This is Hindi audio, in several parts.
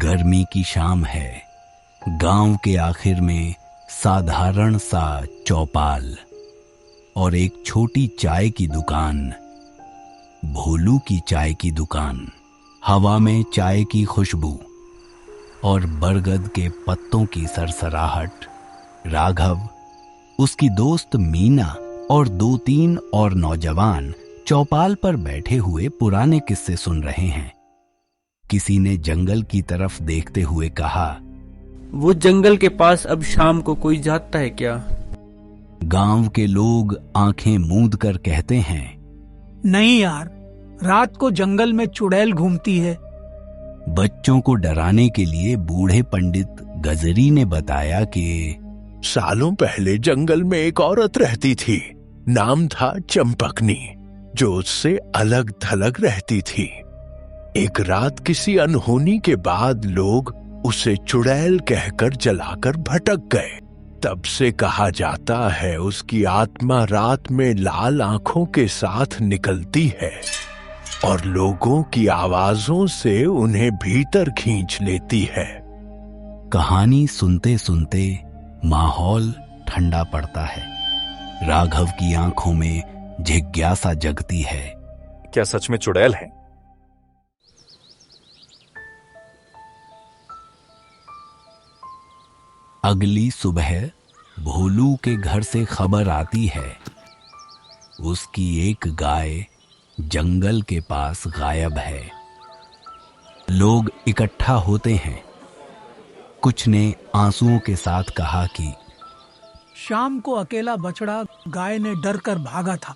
गर्मी की शाम है। गांव के आखिर में साधारण सा चौपाल और एक छोटी चाय की दुकान। भोलू की चाय की दुकान। हवा में चाय की खुशबू और बरगद के पत्तों की सरसराहट। राघव, उसकी दोस्त मीना और 2-3 और नौजवान चौपाल पर बैठे हुए पुराने किस्से सुन रहे हैं। किसी ने जंगल की तरफ देखते हुए कहा, वो जंगल के पास अब शाम को कोई जाता है क्या? गांव के लोग आंखें मूंद कर कहते हैं, नहीं यार, रात को जंगल में चुड़ैल घूमती है। बच्चों को डराने के लिए बूढ़े पंडित गजरी ने बताया कि सालों पहले जंगल में एक औरत रहती थी। नाम था चंपकनी, जो उससे अलग थलग रहती थी। एक रात किसी अनहोनी के बाद लोग उसे चुड़ैल कहकर जलाकर भटक गए। तब से कहा जाता है उसकी आत्मा रात में लाल आंखों के साथ निकलती है और लोगों की आवाजों से उन्हें भीतर खींच लेती है। कहानी सुनते सुनते माहौल ठंडा पड़ता है। राघव की आंखों में जिज्ञासा जगती है। क्या सच में चुड़ैल है? अगली सुबह भोलू के घर से खबर आती है, उसकी एक गाय जंगल के पास गायब है। लोग इकट्ठा होते हैं। कुछ ने आंसुओं के साथ कहा कि शाम को अकेला बछड़ा गाय ने डर कर भागा था।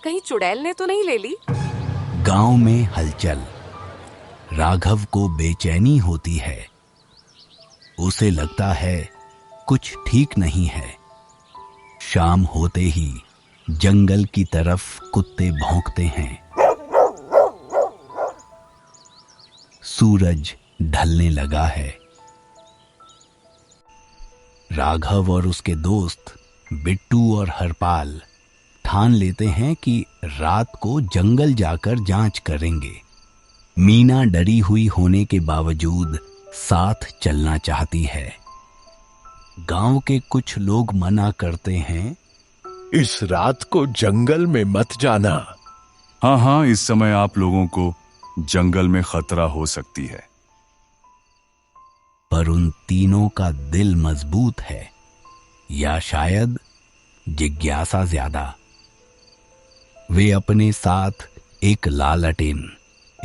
कहीं चुड़ैल ने तो नहीं ले ली? गांव में हलचल। राघव को बेचैनी होती है। उसे लगता है कुछ ठीक नहीं है। शाम होते ही जंगल की तरफ कुत्ते भौंकते हैं। सूरज ढलने लगा है। राघव और उसके दोस्त बिट्टू और हरपाल ठान लेते हैं कि रात को जंगल जाकर जांच करेंगे। मीना डरी हुई होने के बावजूद साथ चलना चाहती है। गांव के कुछ लोग मना करते हैं, इस रात को जंगल में मत जाना। हाँ, इस समय आप लोगों को जंगल में खतरा हो सकती है। पर उन तीनों का दिल मजबूत है, या शायद जिज्ञासा ज्यादा। वे अपने साथ एक लालटेन,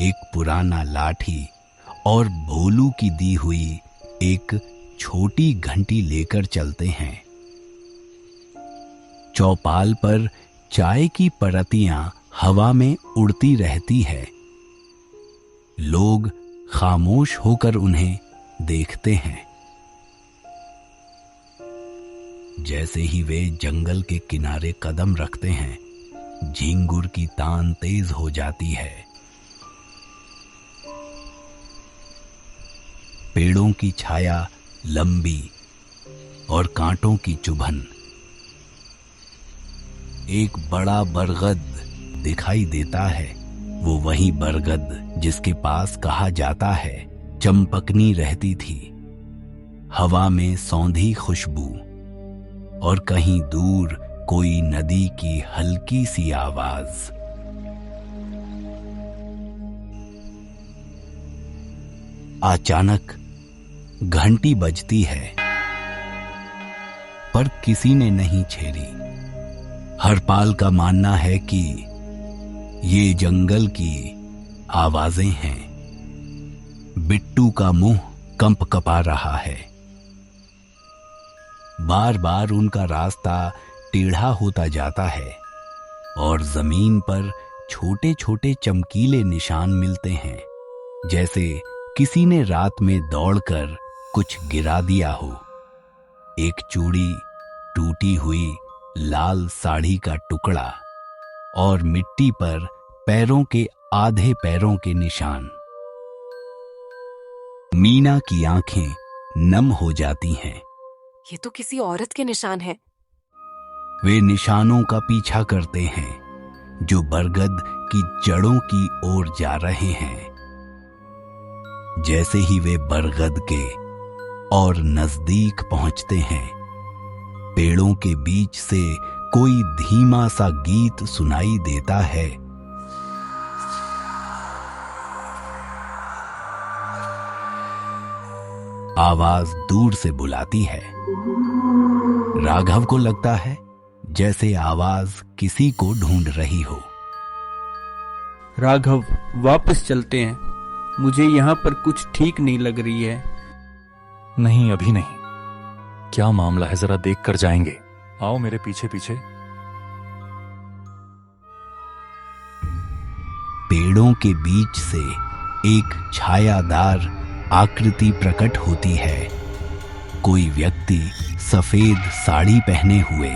एक पुराना लाठी और भोलू की दी हुई एक छोटी घंटी लेकर चलते हैं। चौपाल पर चाय की परतियां हवा में उड़ती रहती है। लोग खामोश होकर उन्हें देखते हैं। जैसे ही वे जंगल के किनारे कदम रखते हैं, झींगुर की तान तेज हो जाती है। पेड़ों की छाया लंबी और कांटों की चुभन। एक बड़ा बरगद दिखाई देता है। वो वही बरगद जिसके पास कहा जाता है चंपकनी रहती थी। हवा में सौंधी खुशबू और कहीं दूर कोई नदी की हल्की सी आवाज। अचानक घंटी बजती है, पर किसी ने नहीं छेड़ी। हरपाल का मानना है कि ये जंगल की आवाजें हैं। बिट्टू का मुंह कंप कपा रहा है। बार बार उनका रास्ता टेढ़ा होता जाता है और जमीन पर छोटे छोटे चमकीले निशान मिलते हैं, जैसे किसी ने रात में दौड़कर कुछ गिरा दिया हो। एक चूड़ी, टूटी हुई लाल साड़ी का टुकड़ा और मिट्टी पर पैरों के आधे पैरों के निशान। मीना की आंखें नम हो जाती हैं। ये तो किसी औरत के निशान हैं। वे निशानों का पीछा करते हैं जो बरगद की जड़ों की ओर जा रहे हैं। जैसे ही वे बरगद के और नजदीक पहुंचते हैं, पेड़ों के बीच से कोई धीमा सा गीत सुनाई देता है। आवाज दूर से बुलाती है। राघव को लगता है जैसे आवाज किसी को ढूंढ रही हो। राघव, वापस चलते हैं। मुझे यहाँ पर कुछ ठीक नहीं लग रही है। नहीं, अभी नहीं। क्या मामला है, जरा देख कर जाएंगे। आओ मेरे पीछे पीछे। पेड़ों के बीच से एक छायादार आकृति प्रकट होती है। कोई व्यक्ति सफेद साड़ी पहने हुए।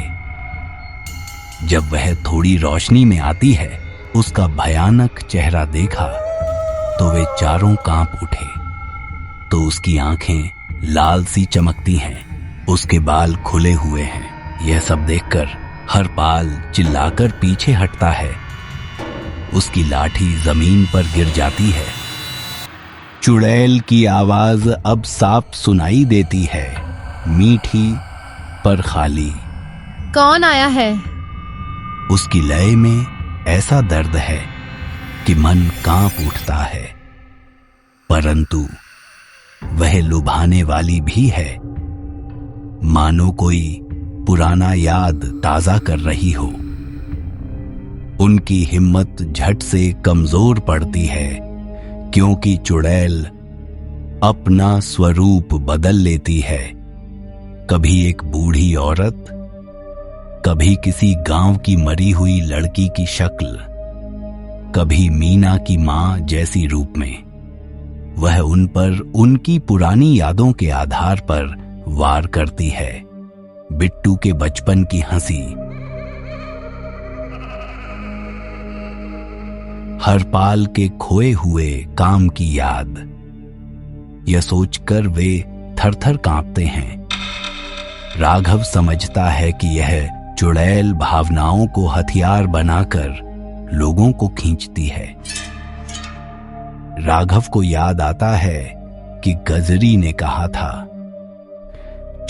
जब वह थोड़ी रोशनी में आती है, उसका भयानक चेहरा देखा तो वे चारों कांप उठे। तो उसकी आंखें लाल सी चमकती हैं, उसके बाल खुले हुए हैं। यह सब देखकर हरपाल चिल्लाकर पीछे हटता है। उसकी लाठी जमीन पर गिर जाती है। चुड़ैल की आवाज अब साफ सुनाई देती है, मीठी पर खाली। कौन आया है? उसकी लय में ऐसा दर्द है कि मन कांप उठता है, परंतु वह लुभाने वाली भी है, मानो कोई पुराना याद ताजा कर रही हो। उनकी हिम्मत झट से कमजोर पड़ती है, क्योंकि चुड़ैल अपना स्वरूप बदल लेती है। कभी एक बूढ़ी औरत, कभी किसी गांव की मरी हुई लड़की की शक्ल, कभी मीना की मां जैसी रूप में। वह उन पर उनकी पुरानी यादों के आधार पर वार करती है। बिट्टू के बचपन की हंसी, हरपाल के खोए हुए काम की याद। यह सोचकर वे थरथर कांपते हैं। राघव समझता है कि यह चुड़ैल भावनाओं को हथियार बनाकर लोगों को खींचती है। राघव को याद आता है कि गजरी ने कहा था,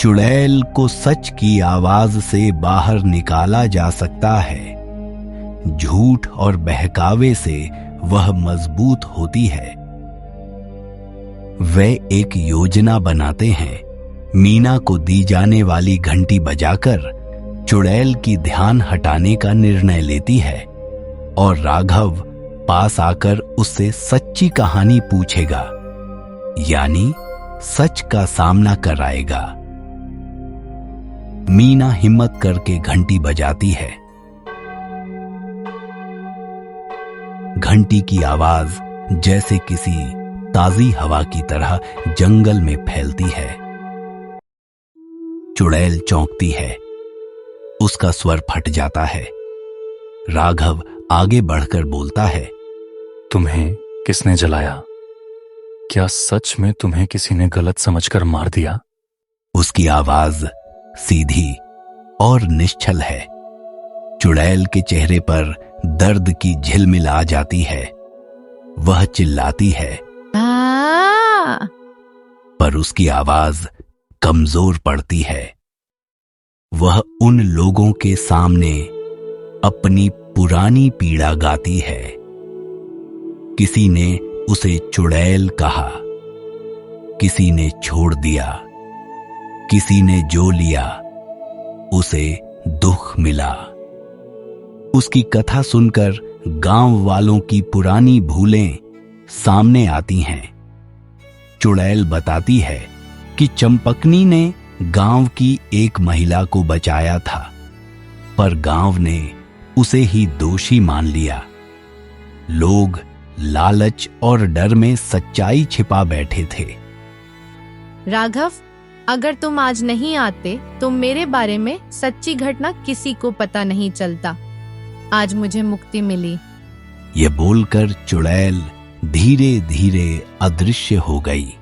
चुड़ैल को सच की आवाज से बाहर निकाला जा सकता है, झूठ और बहकावे से वह मजबूत होती है। वे एक योजना बनाते हैं। मीना को दी जाने वाली घंटी बजाकर चुड़ैल की ध्यान हटाने का निर्णय लेती है और राघव पास आकर उससे सच्ची कहानी पूछेगा, यानी सच का सामना कराएगा। मीना हिम्मत करके घंटी बजाती है। घंटी की आवाज जैसे किसी ताजी हवा की तरह जंगल में फैलती है। चुड़ैल चौंकती है, उसका स्वर फट जाता है। राघव आगे बढ़कर बोलता है, तुम्हें किसने जलाया? क्या सच में तुम्हें किसी ने गलत समझकर मार दिया? उसकी आवाज सीधी और निश्चल है। चुड़ैल के चेहरे पर दर्द की झिलमिल आ जाती है। वह चिल्लाती है, पर उसकी आवाज कमजोर पड़ती है। वह उन लोगों के सामने अपनी पुरानी पीड़ा गाती है। किसी ने उसे चुड़ैल कहा, किसी ने छोड़ दिया, किसी ने जो लिया उसे दुख मिला। उसकी कथा सुनकर गांव वालों की पुरानी भूलें सामने आती हैं। चुड़ैल बताती है कि चंपकनी ने गांव की एक महिला को बचाया था, पर गांव ने उसे ही दोषी मान लिया। लोग लालच और डर में सच्चाई छिपा बैठे थे। राघव, अगर तुम आज नहीं आते तो मेरे बारे में सच्ची घटना किसी को पता नहीं चलता। आज मुझे मुक्ति मिली। ये बोलकर चुड़ैल धीरे धीरे अदृश्य हो गई।